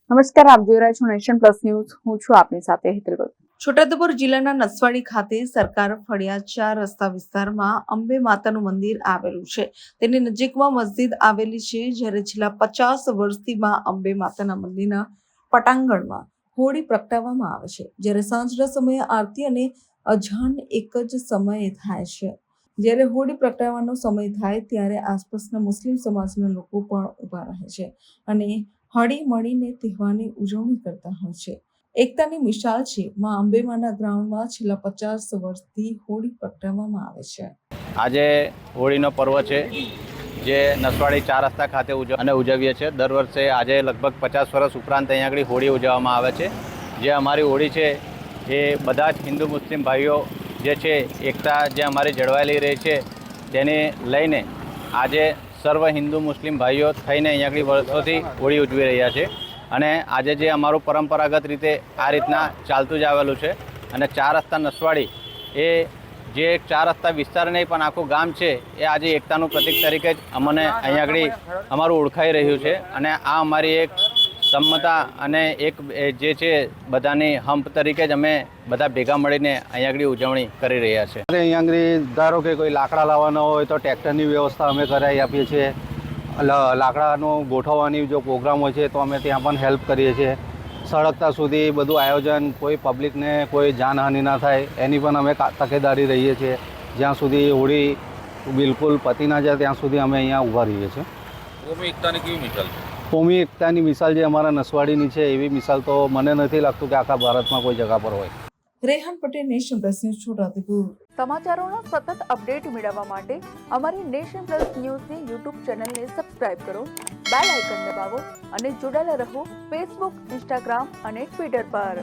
નમસ્કાર, આપ જોઈ રહ્યા છો નેશન પ્લસ ન્યૂઝ. હું છું આપની સાથે હેતલ ભગત. છોટાઉદેપુર જિલ્લાના નસવાડી ખાતે સરકાર ફળિયા 4 રસ્તા વિસ્તારમાં અંબે માતાનું મંદિર આવેલું છે. તેની નજીકમાં મસ્જિદ આવેલી છે. જ્યારે છેલ્લા 50 વર્ષથી માં અંબે માતાના મંદિરના પટાંગણમાં હોળી પ્રગટાવવામાં આવે છે. જ્યારે સાંજના સમયે આરતી અને અજાન એક જ સમયે થાય છે. જ્યારે હોળી પ્રગટાવવાનો સમય થાય ત્યારે આસપાસના મુસ્લિમ સમાજના લોકો પણ ઊભા રહે છે અને હળી મળીને તહેવારની ઉજવણી કરતા હોય છે. એકતાની મિસાલ છે માં અંબેમાના ગ્રાઉન્ડમાં છેલ્લા 50 વર્ષથી હોળી પ્રગટાવવામાં આવે છે. આજે હોળીનો પર્વ છે જે નસવાડી 4 રસ્તા ખાતે ઉજવીએ છીએ. દર વર્ષે આજે લગભગ 50 વર્ષ ઉપરાંત અહીંયા આગળ હોળી ઉજવવામાં આવે છે. જે અમારી હોળી છે એ બધા જ હિન્દુ મુસ્લિમ ભાઈઓ જે છે એકતા જે અમારી જળવાયેલી રહી છે તેને લઈને આજે સર્વ હિન્દુ મુસ્લિમ ભાઈઓ થઈને અહીંયા આગળ વર્ષોથી હોળી ઉજવી રહ્યા છે. અને આજે જે અમારું પરંપરાગત રીતે આ રીતના ચાલતું જ આવેલું છે. અને 4 રસ્તા નસવાડી એ જે 4 રસ્તા વિસ્તાર નહીં પણ આખું ગામ છે એ આજે એકતાનું પ્રતીક તરીકે જ અમને અહીંયા આગળ અમારું ઓળખાઈ રહ્યું છે. અને આ અમારી એક સંમતા અને એક જે છે બધાની હંપ તરીકે જ અમે બધા ભેગા મળીને અહીંયા આગળ ઉજવણી કરી રહ્યા છે. અહીંયા આગળ ધારો કે કોઈ લાકડા લાવવાના હોય તો ટ્રેક્ટરની વ્યવસ્થા અમે કરાવી આપીએ છીએ. લાકડાનું ગોઠવવાની જો પ્રોગ્રામ હોય છે તો અમે ત્યાં પણ હેલ્પ કરીએ છીએ. સળગતા સુધી બધું આયોજન, કોઈ પબ્લિકને કોઈ જાનહાનિ ના થાય એની પણ અમે તકેદારી રહીએ છીએ. જ્યાં સુધી હોળી બિલકુલ પતી ના જાય ત્યાં સુધી અમે અહીંયા ઊભા રહીએ છીએ. કોમી એકતાની કેવી મિસાલ છે? કોમી એકતાની મિસાલ જે અમારા નસવાડીની છે એવી મિસાલ તો મને નથી લાગતું કે આખા ભારતમાં કોઈ જગ્યા પર હોય. Rehan Patel, nation plus news, Chhota Udepur. સમાચારોના સતત અપડેટ મેળવવા માટે અમારી નેશન પ્લસ ન્યૂઝની યુટ્યુબ ચેનલને સબસ્ક્રાઇબ કરો, બેલ આઇકન દબાવો અને જોડાયેલા રહો ફેસબુક, ઇન્સ્ટાગ્રામ અને ટ્વિટર પર.